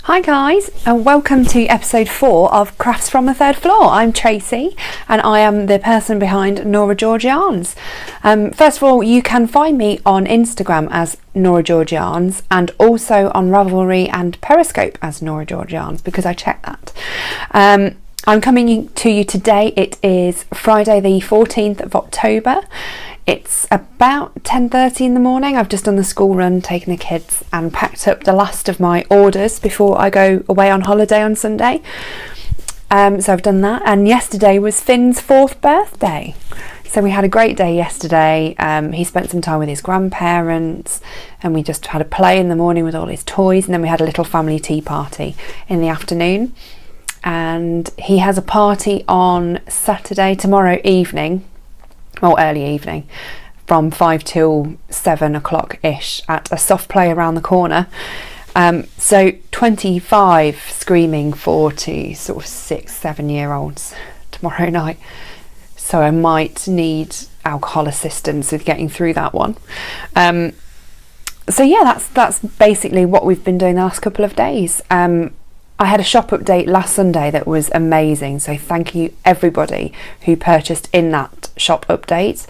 Hi guys, and welcome to episode 4 of Crafts from the Third Floor. I'm Tracy and I am the person behind Norah George Yarns. First of all, you can find me on Instagram as Norah George Yarns and also on Ravelry and Periscope as Norah George Yarns because I checked that. I'm coming to you today. It is Friday the 14th of October. It's about 10:30 in the morning. I've just done the school run, taken the kids and packed up the last of my orders before I go away on holiday on Sunday. So I've done that, and yesterday was Finn's 4th birthday. So we had a great day yesterday. He spent some time with his grandparents and we just had a play in the morning with all his toys, and then we had a little family tea party in the afternoon. And he has a party on Saturday, tomorrow evening, or early evening, from 5 till 7 o'clock ish at a soft play around the corner. So 25 screaming 40 sort of 6-7 year olds tomorrow night, so I might need alcohol assistance with getting through that one. So yeah, that's basically what we've been doing the last couple of days. I had a shop update last Sunday that was amazing, so thank you everybody who purchased in that shop update.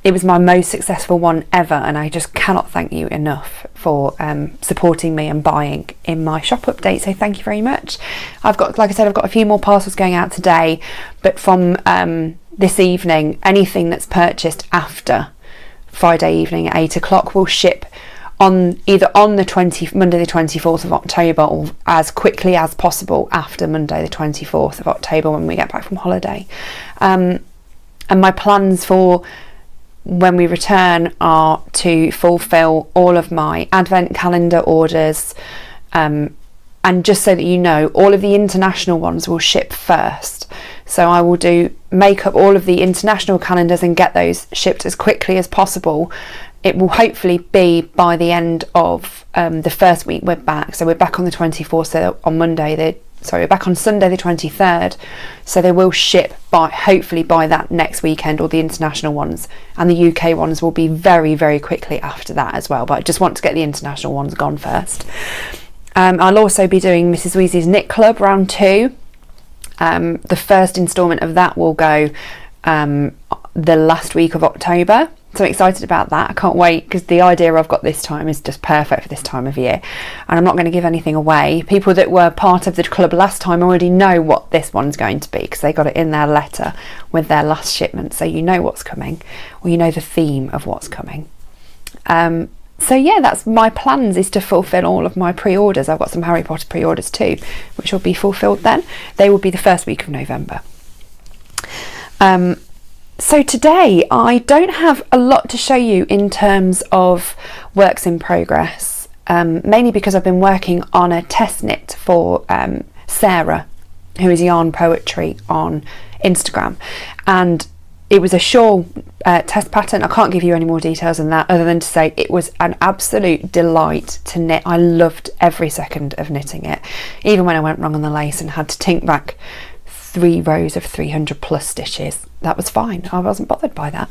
It was my most successful one ever, and I just cannot thank you enough for supporting me and buying in my shop update, so thank you very much. I've got, like I said, I've got a few more parcels going out today, but from this evening, anything that's purchased after Friday evening at 8 o'clock will ship on either on the Monday the 24th of October or as quickly as possible after Monday the 24th of October when we get back from holiday. And my plans for when we return are to fulfill all of my advent calendar orders, and just so that you know, all of the international ones will ship first. So I will make up all of the international calendars and get those shipped as quickly as possible. It will hopefully be by the end of the first week we're back. So we're back on the 24th, so on we're back on Sunday the 23rd. So they will ship hopefully by that next weekend, all the international ones, and the UK ones will be very, very quickly after that as well. But I just want to get the international ones gone first. I'll also be doing Mrs. Weasley's Knit Club round 2. The first instalment of that will go the last week of October. So I'm excited about that. I can't wait, because the idea I've got this time is just perfect for this time of year, and I'm not going to give anything away. People that were part of the club last time already know what this one's going to be because they got it in their letter with their last shipment, so you know what's coming, or you know the theme of what's coming. So yeah, that's my plans, is to fulfill all of my pre-orders. I've got some Harry Potter pre-orders too, which will be fulfilled then. They will be the first week of November. So today I don't have a lot to show you in terms of works in progress, mainly because I've been working on a test knit for Sarah, who is Yarn Poetry on Instagram, and it was a shawl test pattern. I can't give you any more details than that, other than to say it was an absolute delight to knit. I loved every second of knitting it, even when I went wrong on the lace and had to tink back 3 rows of 300 plus stitches. That was fine. I wasn't bothered by that.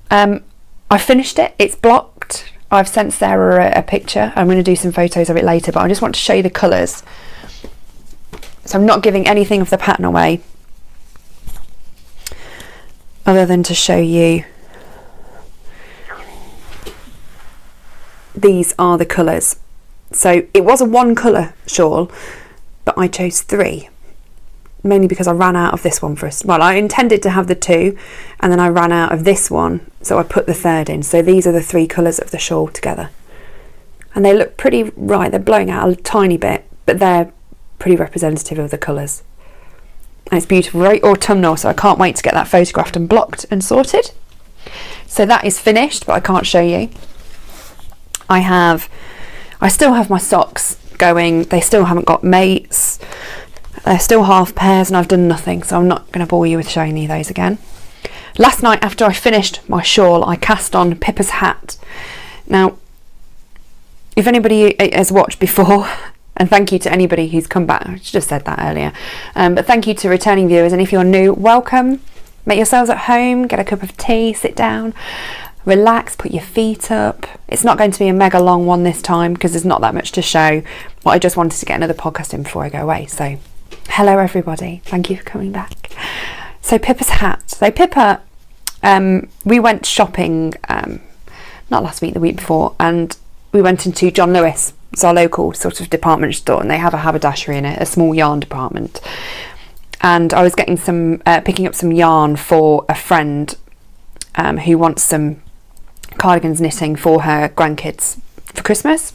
I finished it. It's blocked. I've sent Sarah a picture. I'm going to do some photos of it later, but I just want to show you the colours. So I'm not giving anything of the pattern away, other than to show you these are the colours. So it was a 1 colour shawl, but I chose 3. Mainly because I ran out of this one first. Well, I intended to have the 2, and then I ran out of this one, so I put the 3rd in. So these are the 3 colours of the shawl together, and they look pretty right. They're blowing out a tiny bit, but they're pretty representative of the colours, and it's beautiful, very autumnal. So I can't wait to get that photographed and blocked and sorted. So that is finished, but I can't show you. I still have my socks going. They still haven't got mates. They're still half pairs, and I've done nothing, so I'm not going to bore you with showing you those again. Last night, after I finished my shawl, I cast on Pippa's hat. Now, if anybody has watched before, and thank you to anybody who's come back, I should have said that earlier, but thank you to returning viewers, and if you're new, welcome. Make yourselves at home, get a cup of tea, sit down. relax, put your feet up. It's not going to be a mega long one this time because there's not that much to show, but I just wanted to get another podcast in before I go away. So hello everybody, thank you for coming back. So Pippa's hat. So Pippa, we went shopping not last week, the week before, and we went into John Lewis. It's our local sort of department store, and they have a haberdashery in it, a small yarn department. And I was getting picking up some yarn for a friend who wants some cardigans knitting for her grandkids for Christmas.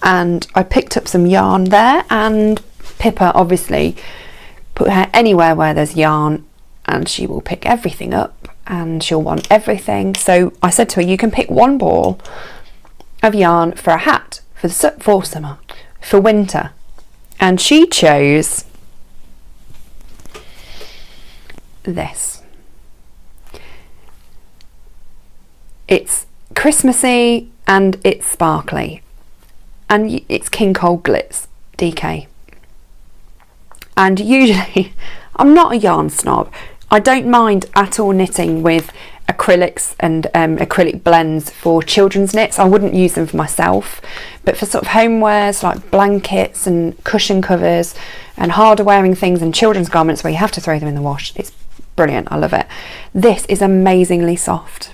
And I picked up some yarn there, and Pippa obviously put her anywhere where there's yarn, and she will pick everything up and she'll want everything. So I said to her, you can pick one ball of yarn for a hat for summer, for winter. And she chose this. It's Christmassy and it's sparkly, and it's King Cole Glitz DK. And usually I'm not a yarn snob. I don't mind at all knitting with acrylics and acrylic blends for children's knits. I wouldn't use them for myself, but for sort of homewares like blankets and cushion covers and harder wearing things and children's garments where you have to throw them in the wash, it's brilliant. I love it. This is amazingly soft.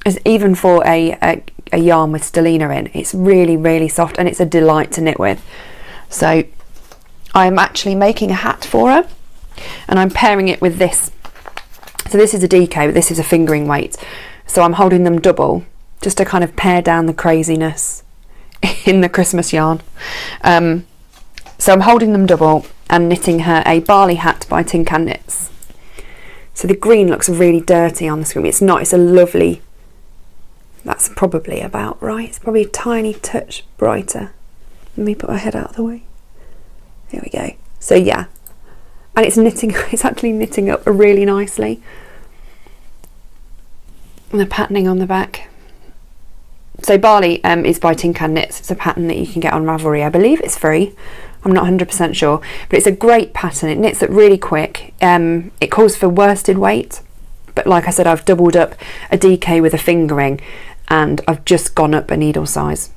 It's even for a yarn with stellina in, it's really, really soft, and it's a delight to knit with. So I'm actually making a hat for her, and I'm pairing it with this. So this is a DK, but this is a fingering weight. So I'm holding them double just to kind of pare down the craziness in the Christmas yarn. So I'm holding them double and knitting her a Barley hat by Tincanknits. So the green looks really dirty on the screen. It's not, it's a lovely, that's probably about right. It's probably a tiny touch brighter. Let me put my head out of the way. Here we go. So yeah, and it's knitting, it's actually knitting up really nicely. And the patterning on the back. So Barley is by Tincanknits. It's a pattern that you can get on Ravelry. I believe it's free. I'm not 100% sure, but it's a great pattern. It knits up really quick. It calls for worsted weight, but like I said, I've doubled up a DK with a fingering, and I've just gone up a needle size.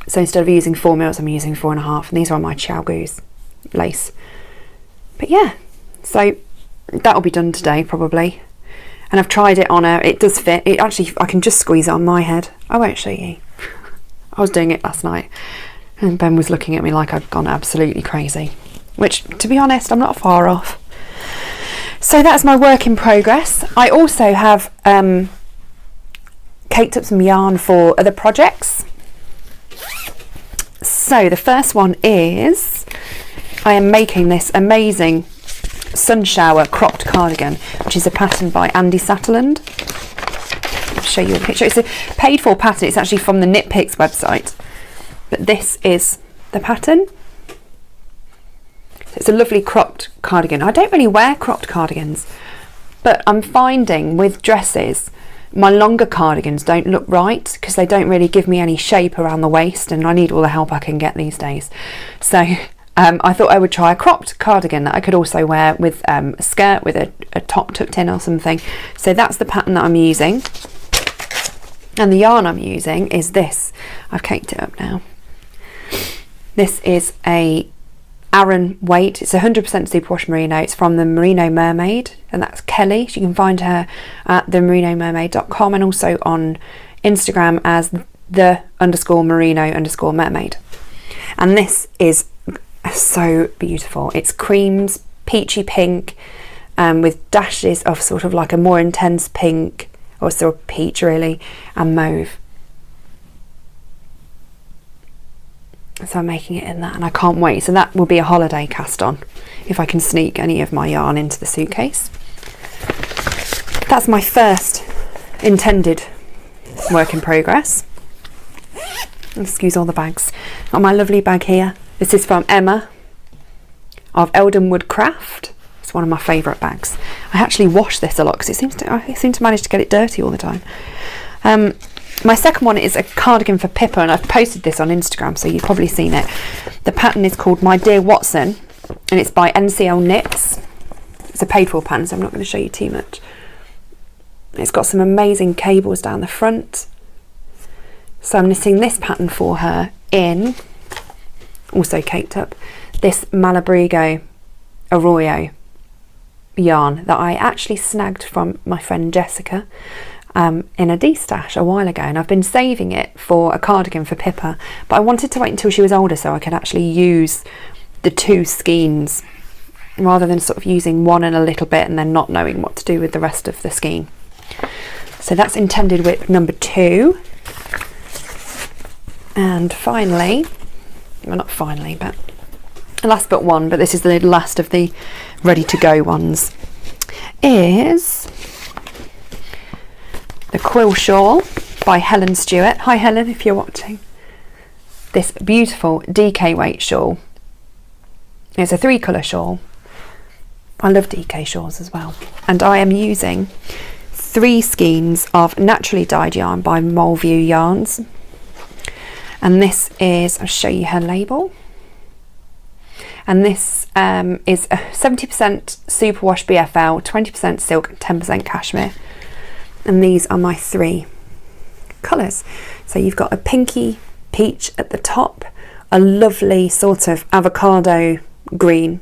So instead of using 4 mils, I'm using 4.5, and these are my Chow Goose lace. But yeah, so that'll be done today probably. And I've tried it on her. It does fit. It actually, I can just squeeze it on my head. I won't show you. I was doing it last night, and Ben was looking at me like I'd gone absolutely crazy, which, to be honest, I'm not far off. So that's my work in progress. I also have caked up some yarn for other projects. So the first one is, I am making this amazing Sunshower cropped cardigan, which is a pattern by Andy Satterland. I'll show you a picture. It's a paid for pattern. It's actually from the Knit Picks website, but this is the pattern. It's a lovely cropped cardigan. I don't really wear cropped cardigans, but I'm finding with dresses my longer cardigans don't look right because they don't really give me any shape around the waist, and I need all the help I can get these days. So I thought I would try a cropped cardigan that I could also wear with a skirt with a top tucked in or something. So that's the pattern that I'm using, and the yarn I'm using is this. I've caked it up now. This is a Aran weight. It's 100% superwash merino. It's from the Merino Mermaid, and that's Kelly. You can find her at themeriноmermaid.com and also on Instagram as the_merino_mermaid. And this is so beautiful. It's creams, peachy pink, with dashes of sort of like a more intense pink, or sort of peach really, and mauve. So I'm making it in that, and I can't wait. So that will be a holiday cast on if I can sneak any of my yarn into the suitcase. That's my first intended work in progress. Excuse all the bags. Got my lovely bag here. This is from Emma of Eldenwood Craft. It's one of my favourite bags. I actually wash this a lot because I seem to manage to get it dirty all the time. My second one is a cardigan for Pippa, and I've posted this on Instagram, so you've probably seen it. The pattern is called My Dear Watson, and it's by NCL Knits. It's a paid for pattern, so I'm not going to show you too much. It's got some amazing cables down the front. So I'm knitting this pattern for her in, also caked up, this Malabrigo Arroyo yarn that I actually snagged from my friend Jessica in a D-stash a while ago, and I've been saving it for a cardigan for Pippa, but I wanted to wait until she was older so I could actually use the 2 skeins rather than sort of using one and a little bit and then not knowing what to do with the rest of the skein. So that's intended whip number 2. And finally, well, not finally, but last but one, but this is the last of the ready to go ones, is the Quill Shawl by Helen Stewart. Hi Helen, if you're watching. This beautiful DK weight shawl. It's a 3-colour shawl. I love DK shawls as well. And I am using 3 skeins of naturally dyed yarn by Merino Yarns. And this is, I'll show you her label. And this is a 70% superwash BFL, 20% silk, and 10% cashmere. And these are my 3 colours. So you've got a pinky peach at the top, a lovely sort of avocado green,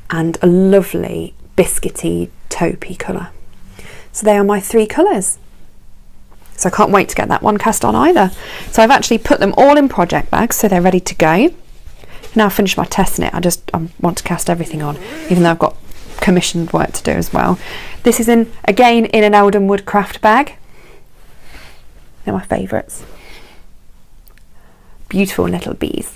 and a lovely biscuity taupey colour. So they are my 3 colours. So I can't wait to get that one cast on either. So I've actually put them all in project bags so they're ready to go. Now I've finished my test knit, I want to cast everything on, even though I've got commissioned work to do as well. This is again in an Eldenwood Craft bag. They're my favourites. Beautiful little bees.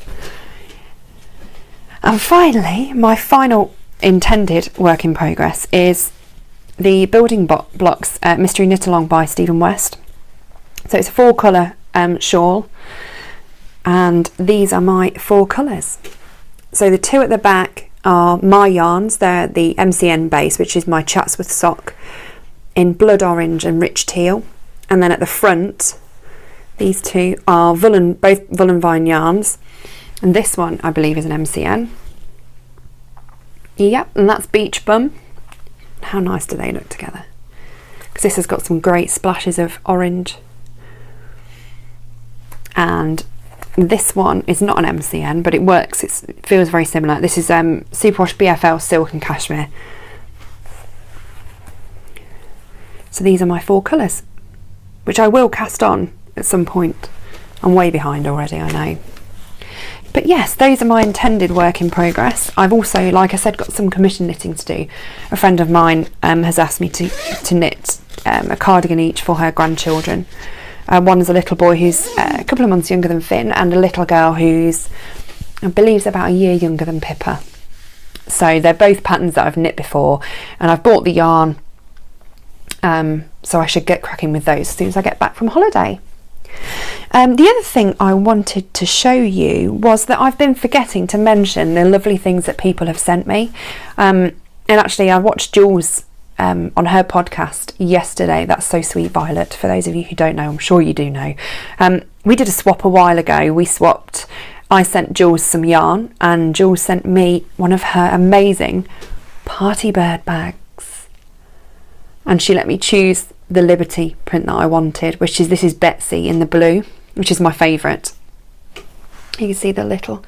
And finally, my final intended work in progress is the Building Blocks Mystery Knit Along by Stephen West. So it's a 4-colour shawl, and these are my 4 colours. So the 2 at the back are my yarns. They're the MCN base, which is my Chatsworth sock in blood orange and rich teal. And then at the front, these 2 are both Voolenvine Yarns, and this one I believe is an MCN. Yep, and that's Beach Bum. How nice do they look together? Because this has got some great splashes of orange. And this one is not an MCN, but it works. It feels very similar. This is Superwash BFL silk and cashmere. So these are my 4 colours, which I will cast on at some point. I'm way behind already, I know. But yes, those are my intended work in progress. I've also, like I said, got some commission knitting to do. A friend of mine has asked me to knit a cardigan each for her grandchildren. One is a little boy who's a couple of months younger than Finn, and a little girl who's, I believe, about a year younger than Pippa. So they're both patterns that I've knit before, and I've bought the yarn, so I should get cracking with those as soon as I get back from holiday. The other thing I wanted to show you was that I've been forgetting to mention the lovely things that people have sent me. And actually I watched Jules on her podcast yesterday. That's So Sweet Violet. For those of you who don't know, I'm sure you do know. We did a swap a while ago. We swapped. I sent Jules some yarn and Jules sent me one of her amazing party bird bags. And she let me choose the Liberty print that I wanted, this is Betsy in the blue, which is my favourite. You can see the little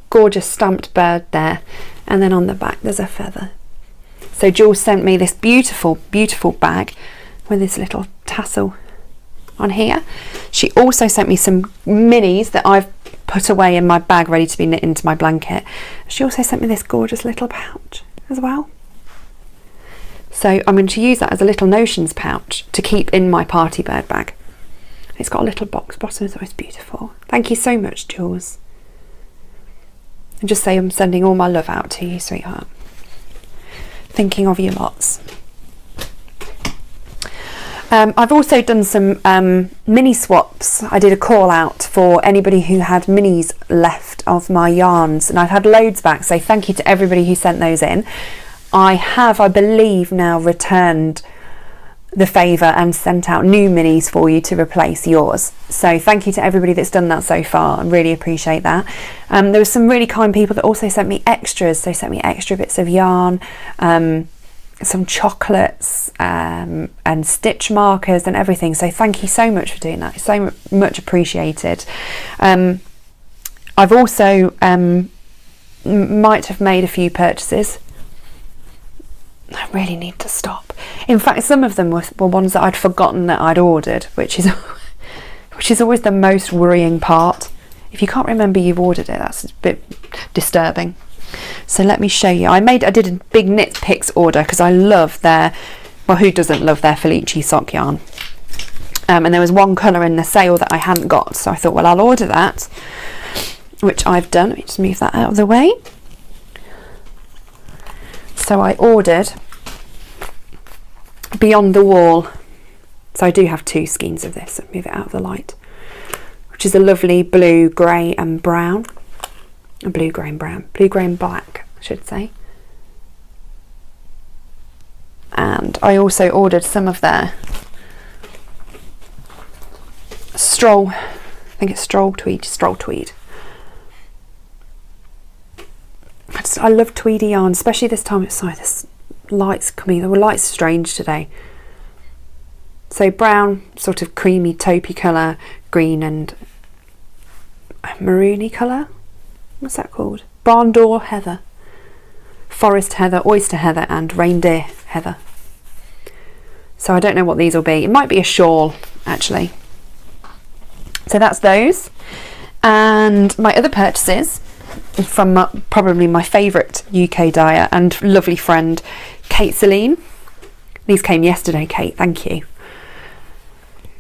gorgeous stamped bird there, and then on the back there's a feather. So Jules sent me this beautiful bag with this little tassel on here. She also sent me some minis that I've put away in my bag ready to be knit into my blanket. She also sent me this gorgeous little pouch as well. So I'm going to use that as a little notions pouch to keep in my party bird bag. It's got a little box bottom, so it's beautiful. Thank you so much, Jules. And just say I'm sending all my love out to you, sweetheart. Thinking of you lots. I've also done some mini swaps. I did a call out for anybody who had minis left of my yarns, and I've had loads back, so thank you to everybody who sent those in. I have, I believe, now returned the favour and sent out new minis for you to replace yours. So thank you to everybody that's done that so far. I really appreciate that. There were some really kind people that also sent me extras. They sent me extra bits of yarn, some chocolates and stitch markers and everything. So thank you so much for doing that. It's so much appreciated. I've also might have made a few purchases. I really need to stop. In fact, some of them were ones that I'd forgotten that I'd ordered, which is always the most worrying part. If you can't remember you've ordered it, that's a bit disturbing. So let me show you. I did a big Knit Picks order because I love their, well, who doesn't love their Felici sock yarn? And there was one colour in the sale that I hadn't got, so I thought, well, I'll order that, which I've done. Let me just move that out of the way. So I ordered Beyond the Wall. So I do have 2 skeins of this. I'll move it out of the light. Which is a lovely blue, grey and brown. A blue, grey and brown. Blue, grey and black, I should say. And I also ordered some of their stroll, I think it's stroll tweed. I love tweedy yarn, especially this time of year. This light's coming. The light's strange today. So brown, sort of creamy taupey colour, green and maroony colour. What's that called? Barn door heather, forest heather, oyster heather and reindeer heather. So I don't know what these will be. It might be a shawl actually. So that's those. And my other purchases from probably my favourite UK dyer and lovely friend Kate Celine. These came yesterday, Kate, thank you.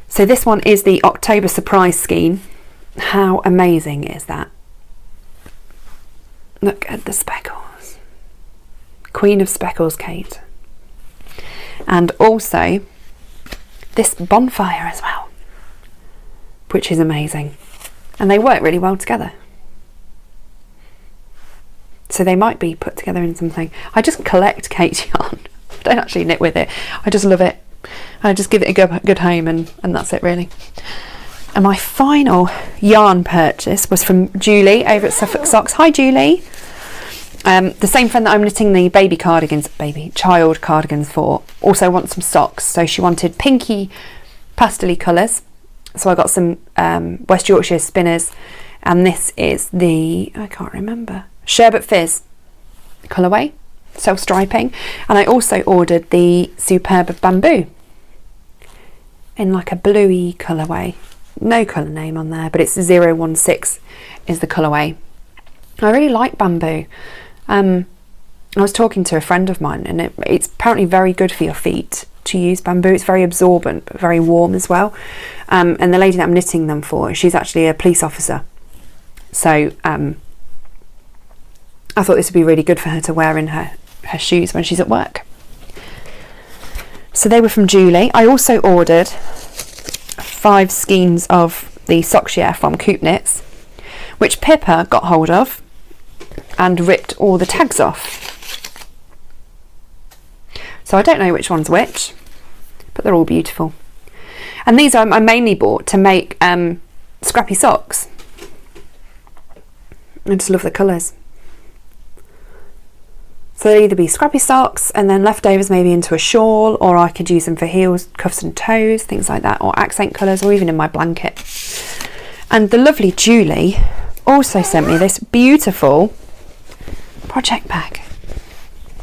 So this one is the October Surprise Skein. How amazing is that? Look at the speckles. Queen of Speckles, Kate. And also this bonfire as well, which is amazing. And they work really well together. So they might be put together in something. I just collect Kate's yarn. I don't actually knit with it. I just love it. I just give it a good home and that's it really. And my final yarn purchase was from Julie over at Suffolk Socks. Hi Julie. The same friend that I'm knitting the child cardigans for also wants some socks. So she wanted pinky pastel-y colours. So I got some West Yorkshire spinners, and this is the, I can't remember, Sherbet Fizz colourway, self-striping. And I also ordered the Superba bamboo in like a bluey colourway. No colour name on there, but it's 016 is the colourway. I really like bamboo. I was talking to a friend of mine, and it's apparently very good for your feet to use bamboo. It's very absorbent but very warm as well. And the lady that I'm knitting them for, she's actually a police officer, so I thought this would be really good for her to wear in her shoes when she's at work. So they were from Julie. I also ordered 5 skeins of the sock shear from Coop Knits, which Pippa got hold of and ripped all the tags off. So I don't know which one's which, but they're all beautiful. And these I mainly bought to make scrappy socks. I just love the colours. So they'll either be scrappy socks and then leftovers maybe into a shawl, or I could use them for heels, cuffs and toes, things like that, or accent colours, or even in my blanket. And the lovely Julie also sent me this beautiful project bag.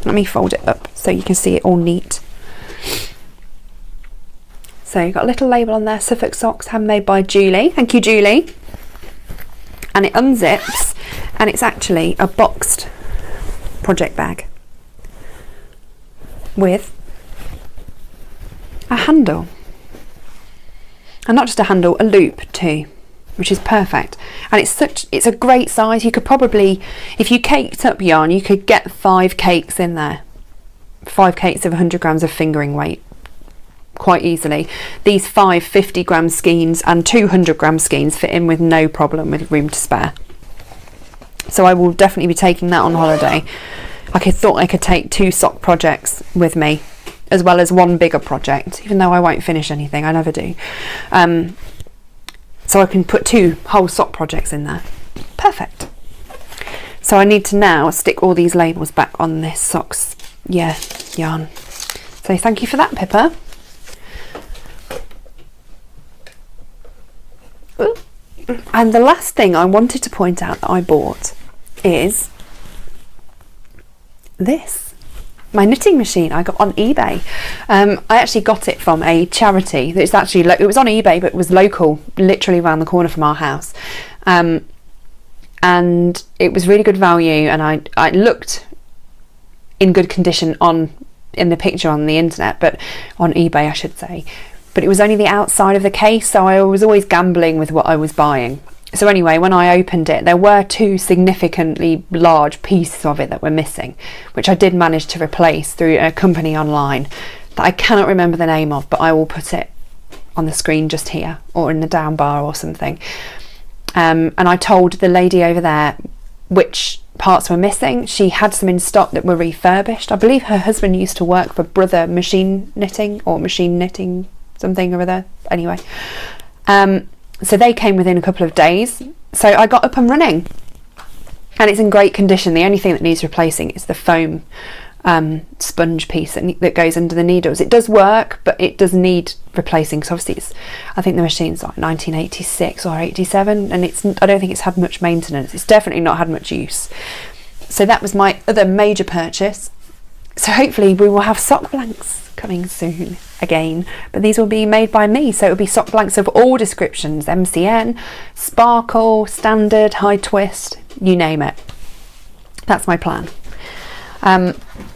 Let me fold it up so you can see it all neat. So you've got a little label on there, Suffolk Socks, handmade by Julie. Thank you, Julie. And it unzips, and it's actually a boxed project bag with a handle, and not just a handle, a loop too, which is perfect. And it's a great size. You could probably, if you caked up yarn, you could get 5 cakes in there, 5 cakes of 100 grams of fingering weight quite easily. These 5 50-gram skeins and 200-gram skeins fit in with no problem, with room to spare. So I will definitely be taking that on holiday. I thought I could take 2 sock projects with me, as well as 1 bigger project, even though I won't finish anything, I never do. So I can put 2 whole sock projects in there. Perfect. So I need to now stick all these labels back on this socks yarn. So thank you for that, Pippa. Ooh. And the last thing I wanted to point out that I bought is this. My knitting machine I got on eBay. I actually got it from a charity. It's actually it was on eBay, but it was local, literally around the corner from our house. And it was really good value, and I looked in good condition in the picture on the internet, but on eBay I should say. But it was only the outside of the case, so I was always gambling with what I was buying. So anyway, when I opened it, there were 2 significantly large pieces of it that were missing, which I did manage to replace through a company online that I cannot remember the name of, but I will put it on the screen just here or in the down bar or something. And I told the lady over there which parts were missing. She had some in stock that were refurbished. I believe her husband used to work for Brother Machine Knitting or Machine Knitting something or other. Anyway, so they came within a couple of days, so I got up and running, and it's in great condition. The only thing that needs replacing is the foam sponge piece that goes under the needles. It does work, but it does need replacing, because obviously I think the machine's like 1986 or 87, and I don't think it's had much maintenance. It's definitely not had much use. So that was my other major purchase. So hopefully we will have sock blanks coming soon again, but these will be made by me, so it will be sock blanks of all descriptions: MCN, sparkle, standard, high twist, you name it. That's my plan.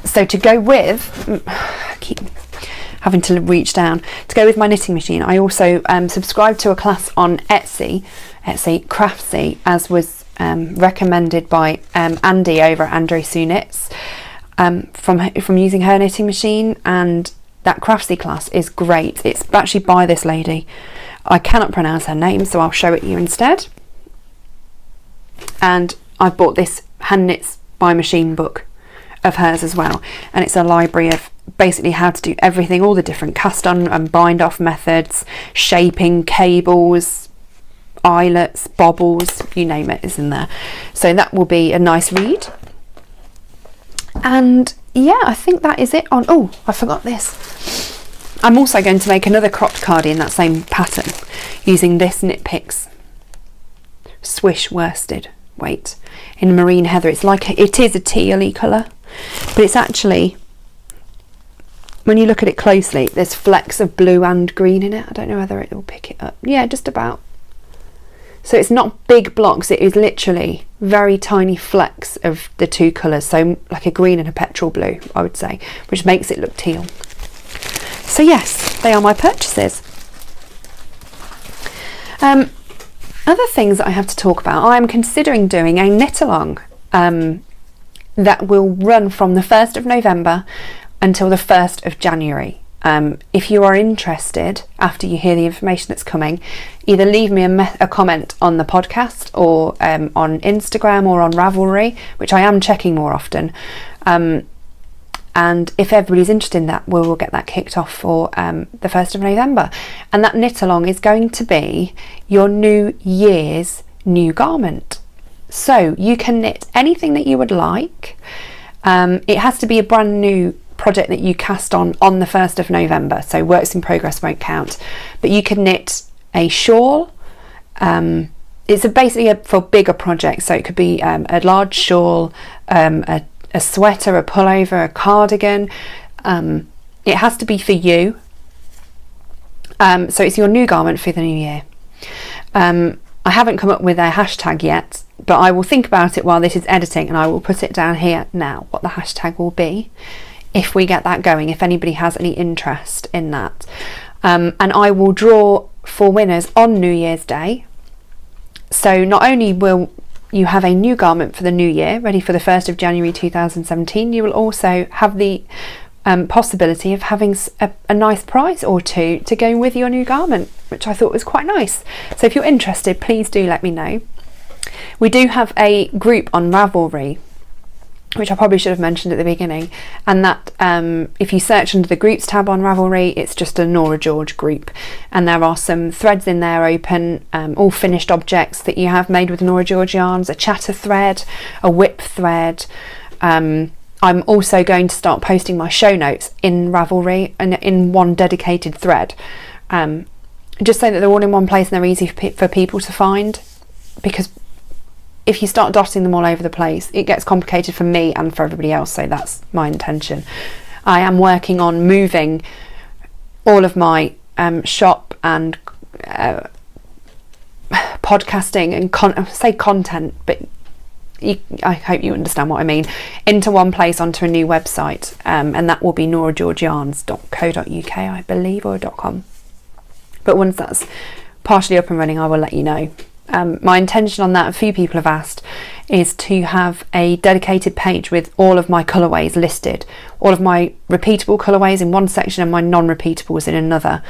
So to go with, I keep having to reach down to go with my knitting machine, I also subscribed to a class on Etsy Craftsy, as was recommended by Andy over at Andre Sue Knits, from using her knitting machine, and that Craftsy class is great. It's actually by this lady. I cannot pronounce her name, so I'll show it you instead. And I bought this Hand Knits by Machine book of hers as well, and it's a library of basically how to do everything, all the different cast on and bind off methods, shaping, cables, eyelets, bobbles, you name it is in there. So that will be a nice read. And yeah, I think that is it on, oh, I forgot this. I'm also going to make another cropped cardigan in that same pattern using this Knit Picks Swish worsted weight in marine heather. It's like, it is a tealy colour, but it's actually, when you look at it closely, there's flecks of blue and green in it. I don't know whether it will pick it up. Yeah, just about. So it's not big blocks, it is literally very tiny flecks of the 2 colours, so like a green and a petrol blue, I would say, which makes it look teal. So yes, they are my purchases. Other things that I have to talk about, I am considering doing a knit along that will run from the 1st of November until the 1st of January. If you are interested, after you hear the information that's coming, either leave me a comment on the podcast or on Instagram or on Ravelry, which I am checking more often. And if everybody's interested in that, we'll get that kicked off for the 1st of November. And that knit along is going to be your New Year's new garment. So you can knit anything that you would like. It has to be a brand new project that you cast on the 1st of November, so works in progress won't count, but you can knit a shawl. It's basically for bigger projects, so it could be a large shawl, a sweater, a pullover, a cardigan. It has to be for you, so it's your new garment for the new year. I haven't come up with a hashtag yet, but I will think about it while this is editing, and I will put it down here now what the hashtag will be if we get that going, if anybody has any interest in that. And I will draw 4 winners on New Year's Day. So not only will you have a new garment for the new year, ready for the 1st of January 2017, you will also have the possibility of having a nice prize or 2 to go with your new garment, which I thought was quite nice. So if you're interested, please do let me know. We do have a group on Ravelry, which I probably should have mentioned at the beginning, and that if you search under the groups tab on Ravelry, it's just a Norah George group, and there are some threads in there open, all finished objects that you have made with Norah George Yarns, a chatter thread, a whip thread, I'm also going to start posting my show notes in Ravelry and in one dedicated thread, just so that they're all in one place and they're easy for people to find, because if you start dotting them all over the place, it gets complicated for me and for everybody else. So that's my intention. I am working on moving all of my shop and podcasting and content, but I hope you understand what I mean, into one place onto a new website, and that will be norahgeorgeyarns.co.uk, I believe, or .com. But once that's partially up and running, I will let you know. My intention on that, a few people have asked, is to have a dedicated page with all of my colourways listed, all of my repeatable colourways in one section and my non-repeatables in another.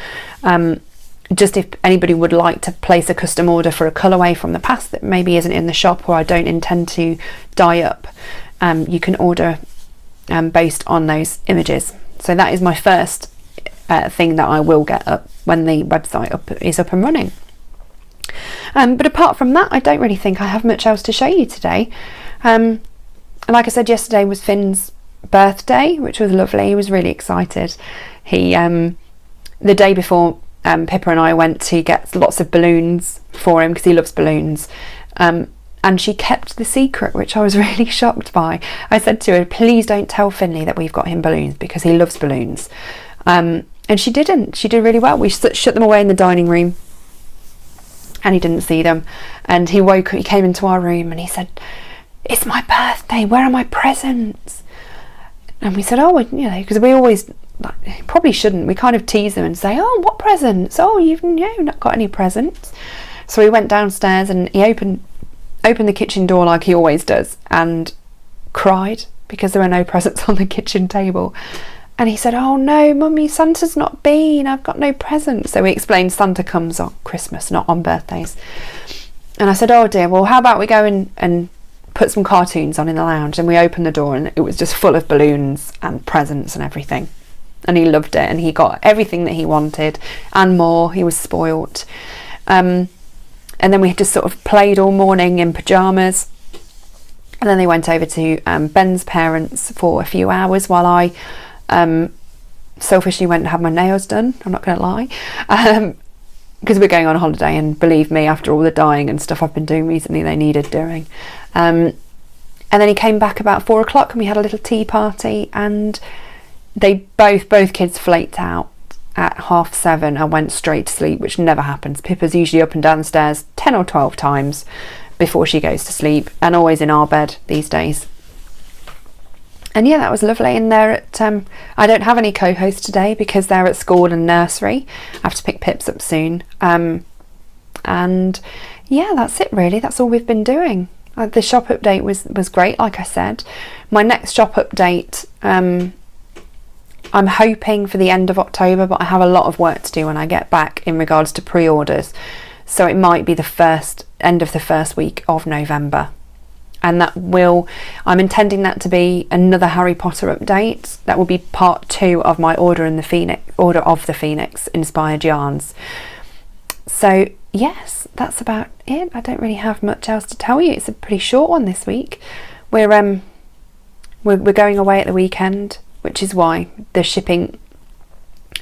Just if anybody would like to place a custom order for a colourway from the past that maybe isn't in the shop, or I don't intend to dye up, you can order based on those images. So that is my first thing that I will get up when the website is up and running. But apart from that, I don't really think I have much else to show you today. And like I said, yesterday was Finn's birthday, which was lovely. He was really excited. He the day before, Pippa and I went to get lots of balloons for him because he loves balloons, and she kept the secret, which I was really shocked by. I said to her, please don't tell Finley that we've got him balloons, because he loves balloons, and she didn't. She did really well. We shut them away in the dining room and he didn't see them, and he came into our room and he said, it's my birthday, where are my presents? And we said, oh, you know, because we always, probably shouldn't, we kind of tease them and say, oh, what presents? Oh, you've not got any presents. So we went downstairs and he opened the kitchen door like he always does and cried because there were no presents on the kitchen table. And he said, oh no, Mummy, Santa's not been, I've got no presents. So we explained Santa comes on Christmas, not on birthdays. And I said, oh dear, well, how about we go and put some cartoons on in the lounge? And we opened the door and it was just full of balloons and presents and everything. And he loved it, and he got everything that he wanted and more. He was spoilt. And then we just sort of played all morning in pyjamas. And then they went over to Ben's parents for a few hours while I selfishly went and had my nails done. I'm not going to lie. Because we're going on holiday, and believe me, after all the dyeing and stuff I've been doing recently, they needed doing. And then he came back about 4 o'clock and we had a little tea party, and they both kids flaked out at 7:30 and went straight to sleep, which never happens. Pippa's usually up and down the stairs 10 or 12 times before she goes to sleep, and always in our bed these days. And yeah, that was lovely. And they're at I don't have any co-hosts today because they're at school and nursery. I have to pick Pips up soon. And yeah, that's it really. That's all we've been doing. The shop update was great, like I said. My next shop update, I'm hoping for the end of October, but I have a lot of work to do when I get back in regards to pre-orders. So it might be the end of the first week of November. And I'm intending that to be another Harry Potter update. That will be part 2 of my Order of the Phoenix inspired yarns. So yes, that's about it. I don't really have much else to tell you. It's a pretty short one this week. We're going away at the weekend, which is why the shipping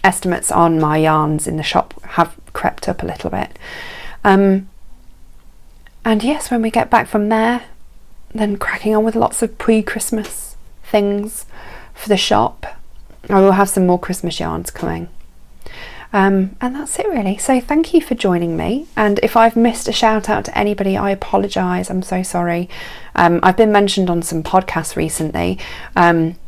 estimates on my yarns in the shop have crept up a little bit. And yes, when we get back from there, then cracking on with lots of pre-Christmas things for the shop. I will have some more Christmas yarns coming. And that's it really. So thank you for joining me, and if I've missed a shout out to anybody, I apologise. I'm so sorry. I've been mentioned on some podcasts recently,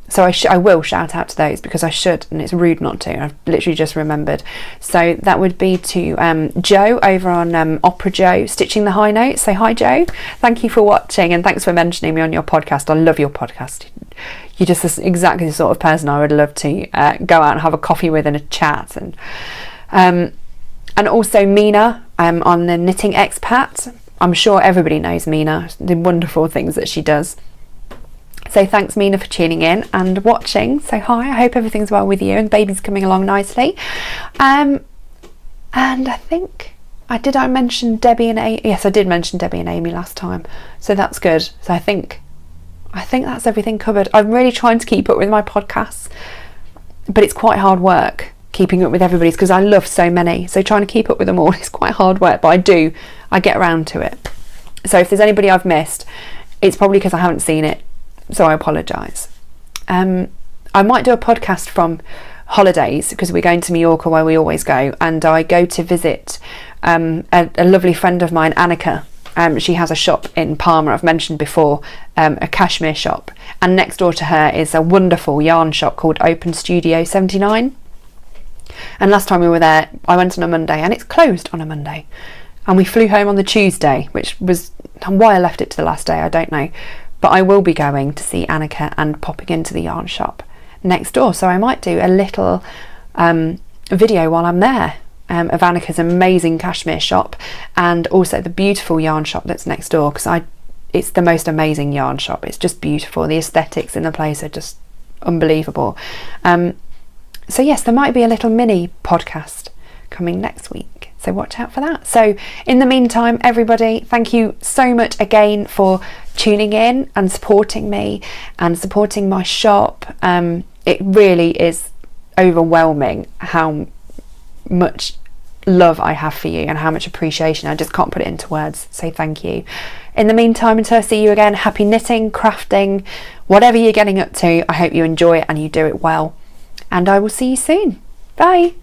so I will shout out to those because I should, and it's rude not to. I've literally just remembered. So that would be to Joe over on Opera Joe Stitching the High Notes. Say hi, Joe. Thank you for watching, and thanks for mentioning me on your podcast. I love your podcast. You're just exactly the sort of person I would love to go out and have a coffee with and a chat. And also Mina on the Knitting Expat. I'm sure everybody knows Mina, the wonderful things that she does. So thanks, Mina, for tuning in and watching. So hi, I hope everything's well with you and the baby's coming along nicely. And I think I mention Debbie and Amy? Yes, I did mention Debbie and Amy last time, so that's good. So I think I think that's everything covered. I'm really trying to keep up with my podcasts, but it's quite hard work keeping up with everybody's because I love so many. So trying to keep up with them all is quite hard work, but I get around to it. So if there's anybody I've missed, it's probably because I haven't seen it, so I apologise. I might do a podcast from holidays because we're going to Mallorca where we always go, and I go to visit a lovely friend of mine, Annika. She has a shop in Palma, I've mentioned before, a cashmere shop, and next door to her is a wonderful yarn shop called Open Studio 79. And last time we were there, I went on a Monday and it's closed on a Monday, and we flew home on the Tuesday, which was why I left it to the last day, I don't know, but I will be going to see Annika and popping into the yarn shop next door, so I might do a little video while I'm there of Annika's amazing cashmere shop and also the beautiful yarn shop that's next door, because it's the most amazing yarn shop. It's just beautiful. The aesthetics in the place are just unbelievable. So yes, there might be a little mini podcast coming next week, so watch out for that. So in the meantime, everybody, thank you so much again for tuning in and supporting me and supporting my shop. It really is overwhelming how much love I have for you and how much appreciation. I just can't put it into words, so thank you. In the meantime, until I see you again, happy knitting, crafting, whatever you're getting up to, I hope you enjoy it and you do it well, and I will see you soon. Bye.